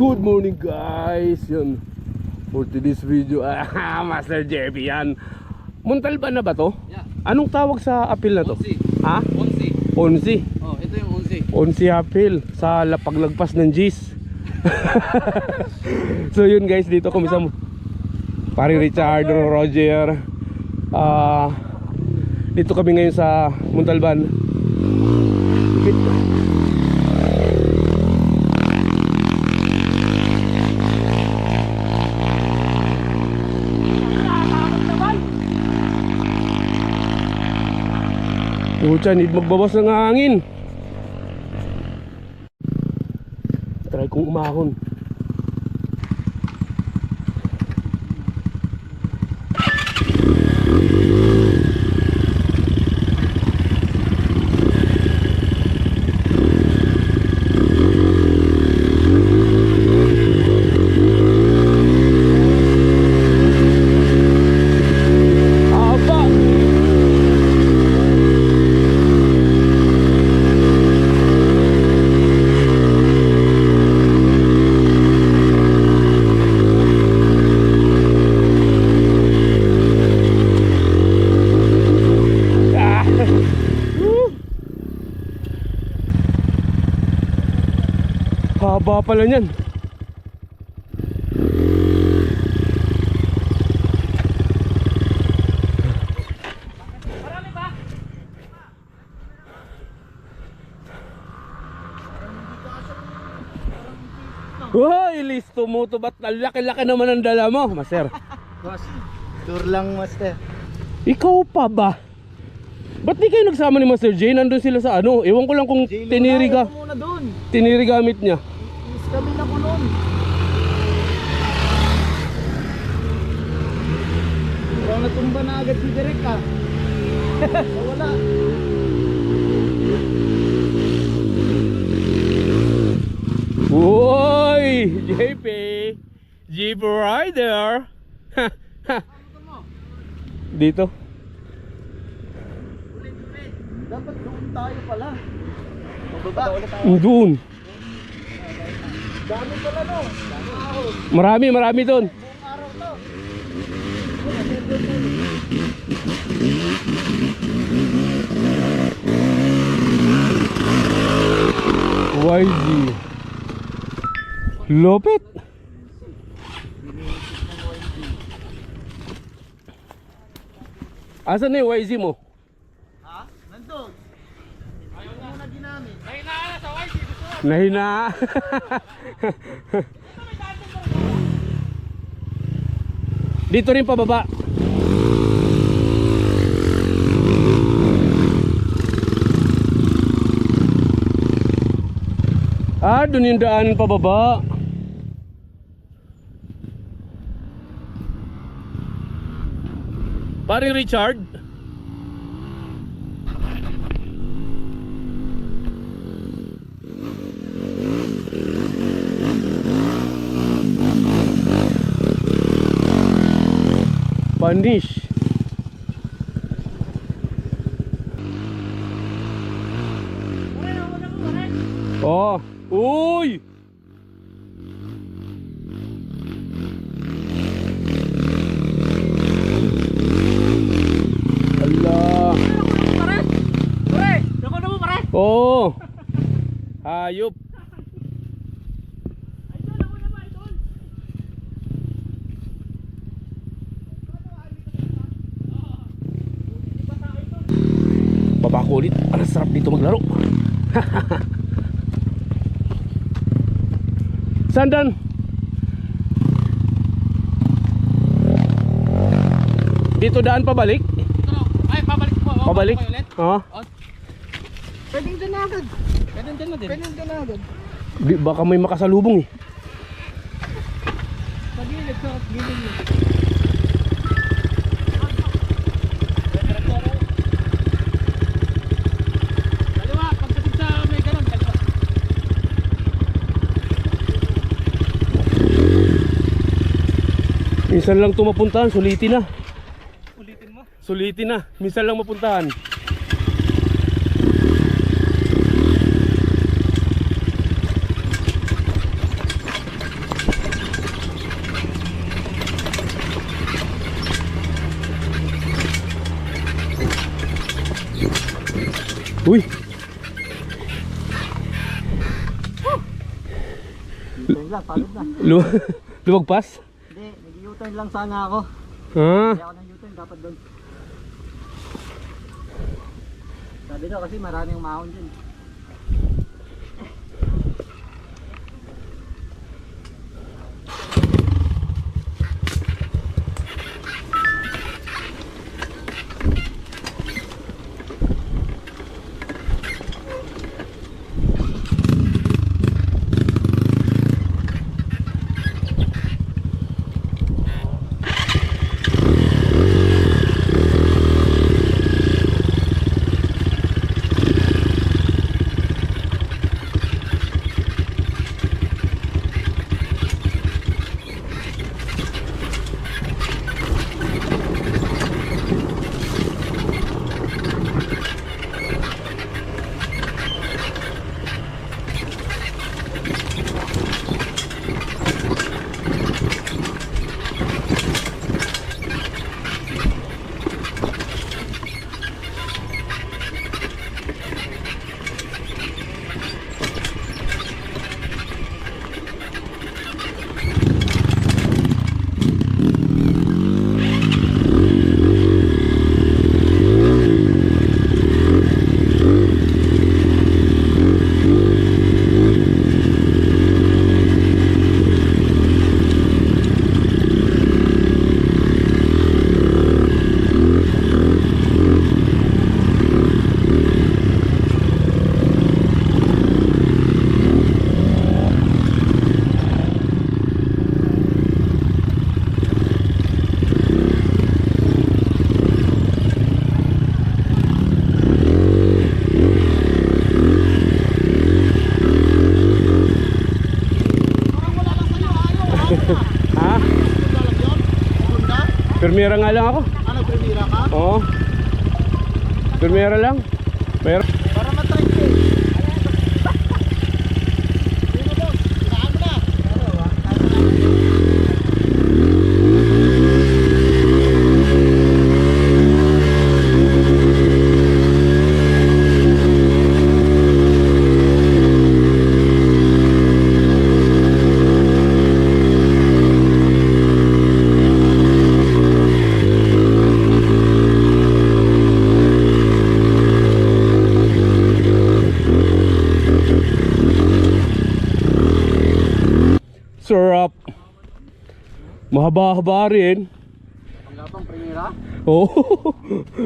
Good morning guys. Yun, for today's video, Master JB yan. Montalban na ba to? Yeah. Anong tawag sa appeal na to? Onsi. Ha? Onsi. Onsi. Oh, ito yung onsi. Onsi appeal sa paglagpas ng G's. So yun guys, dito kami sa Pare Richard, Roger. Dito kami ngayon sa Montalban. Pucha, need magbawas ng hangin. Try kong umahon. Haba pala niyan. Marami ba? Hoy, listo mo to. Ba't laki-laki naman ang dala mo, Master? Boss, tour lang, Master. Ikaw pa ba? Ba't di kayo nagsama ni Master J? Nandun sila sa ano? Ewan ko lang kung tiniriga. Muna doon. Tiniri gamit niya. Miss kami na ko noon. Ikaw natumba na agad si Derek ah. Wala. Uy! JP! Jeep Rider! Dito. Dapat doon tayo pala. Mababa ulit tayo. Doon. Dami pala no. Dami ahon. Marami doon. Buong araw to. YG. Lopet. Asan na yung YG mo? Ha? Nandun. Ayaw na muna ginamit. Nahina na sa YG. Nahina. Dito rin pababa. Doon yung daan pababa. Paring Richard. Panish. Oh, uy. Allah. Pare! Dako na mo pare! Oh. Hayop. Baba ko ulit. Ang sarap dito maglaro. Sandan. Dito daan pabalik? Ay, pabalik po. Pabalik? Oo. Pwedeng dyan na agad. Pwede dyan na din. Pwedeng dyan na agad. Baka may makasalubong eh. Sa gilid, sa gilid mo. Kaliwa, pagdating sa may ganun, kaliwa. Minsan lang ito mapuntahan, sulitin na. Ulitin mo. Sulitin na, minsan lang mapuntahan. Uy! Bigla, pagod na. Lumagpas? Hindi, nag-U-turn lang sana ako. Ah, Hindi ako ng U-turn, dapat doon. Sabi daw kasi maraming umahon dyan. ha? Permira nga lang ako. Ano, primera ka? Oo. Permira lang. Pero Para matry ko. Sino boss? Saan mo na? sarap. Mahaba-haba rin. Ang gapang primera? Oo.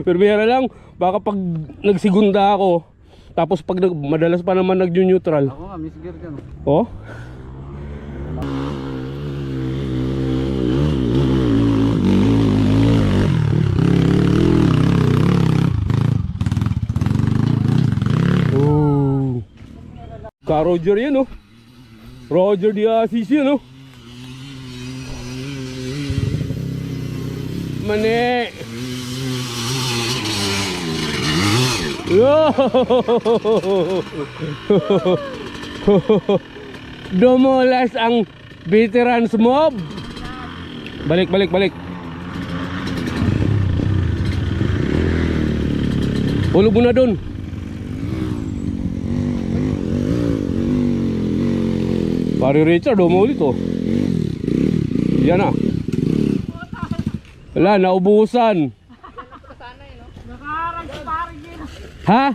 Permira lang. Baka pag nagsigunda ako, tapos pag madalas pa naman nag-neutral. Ako nga, miss gear dyan. Oh? Oh. Ka Roger yan oh. Roger Diasis yan oh. Mani. Yo! Dumulas ang veterans mob. Balik, balik, balik. Hulog mo na dun. Pare Richard, ulit oh. Yan na. Wala, naubusan. Nakaharang si pare yun. Ha?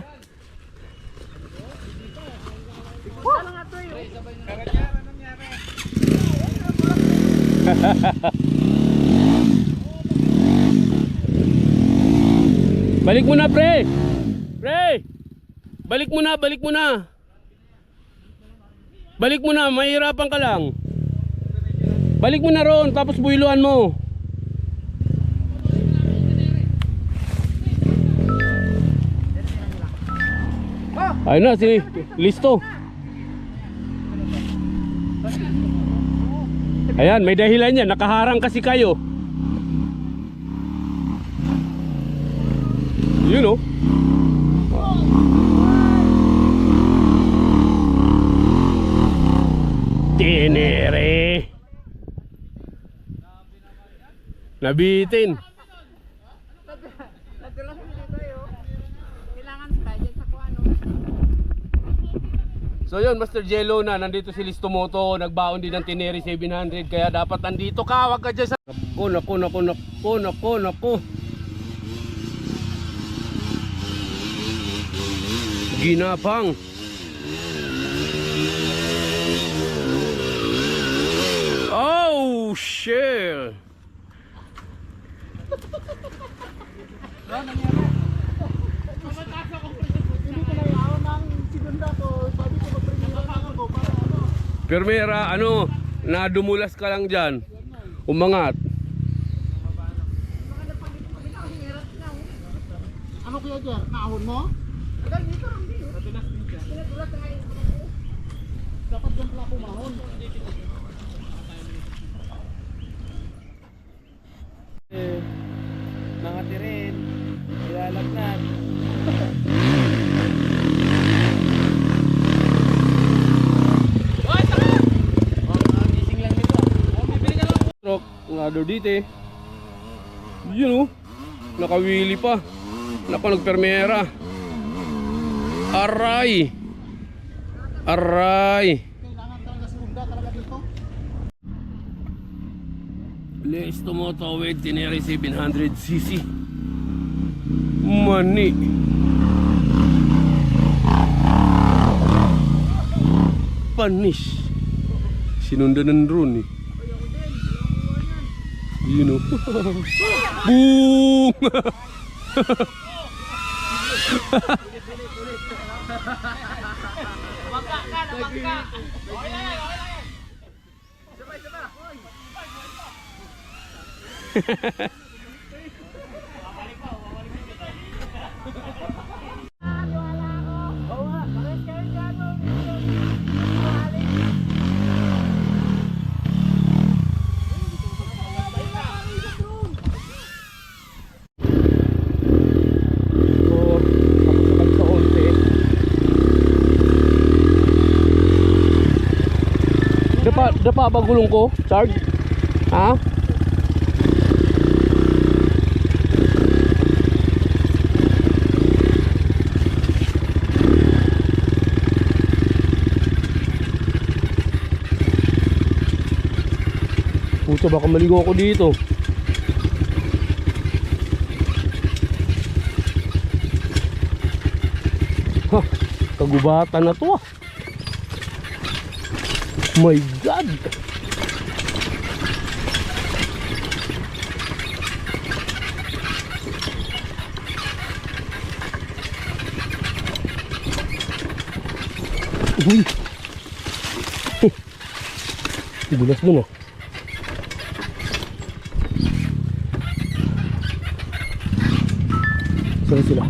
Balik mo na, pre. Pre. Balik mo na, balik mo na. Balik mo na, mahirapan ka lang. Balik mo na ron, tapos builuan mo. Ayun na, si Listo. Ayan, may dahilan yan. Nakaharang kasi kayo. Yun oh. Tinere. Nabitin. Nadulas mo dito yun. Kailangan sa dyan sa So yun, Master Jello na, nandito si Listo Moto, nagbaon din ng Tenere 700, kaya dapat nandito ka, wag ka dyan sa... Nako. Ginapang. Oh, shit. Hindi ko naiawan ng segunda ko. Sabi ko mag-premiere ako para ano. Permera, nadumulas ka lang dyan. Umangat. Ano kuya Jer? Naahon mo? Dapat dyan pala kumahon. Nakatirin. Ilalagnat. Gising lang nito. Truck, nado dito. Yun nakawili pa. Nako, nagpermera. Aray. Kailangan talaga segunda talaga dito. Listo Moto with Tenere 700cc. Mani. Panis. Sinundan ng drone eh. You know. Boom! Dapa ba gulong ko? Charge? Ha? Puto, baka maligo ako dito. Ha, kagubatan na to ah. My God! Uy! Bulas dun ah. Saan sila?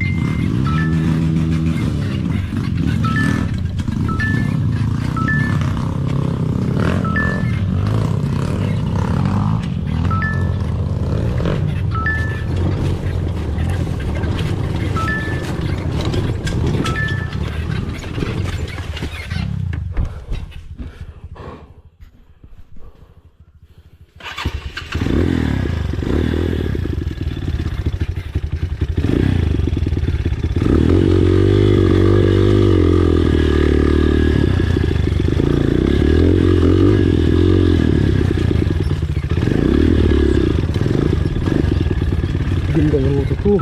Ganda ng motor ko.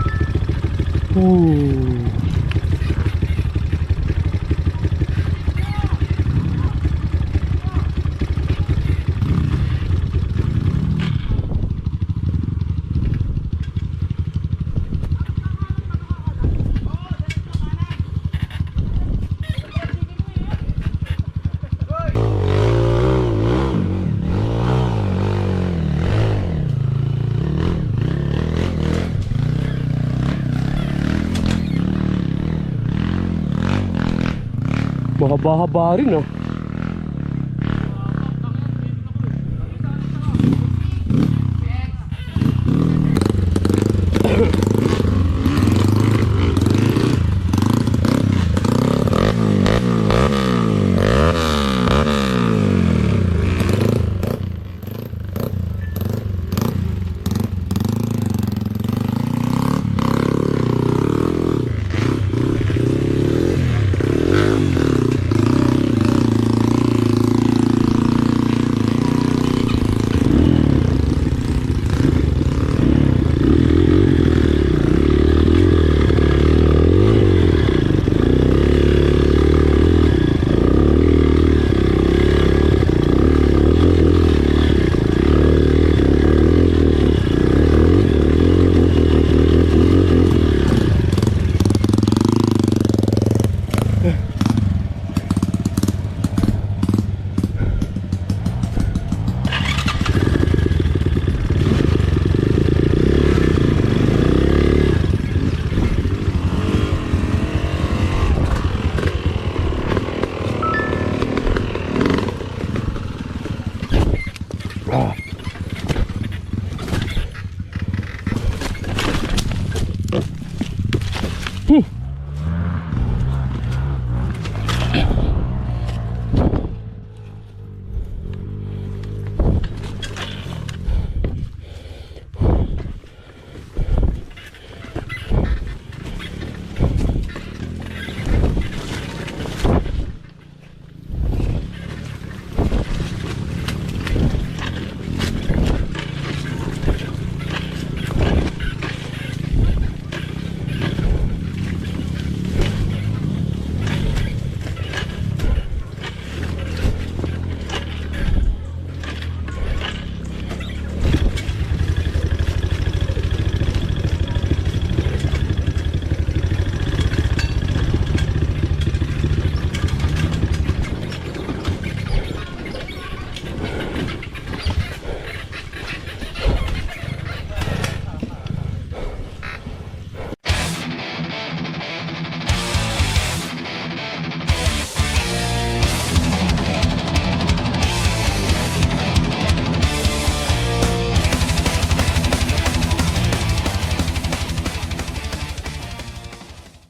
Mahaba-haba rin ah.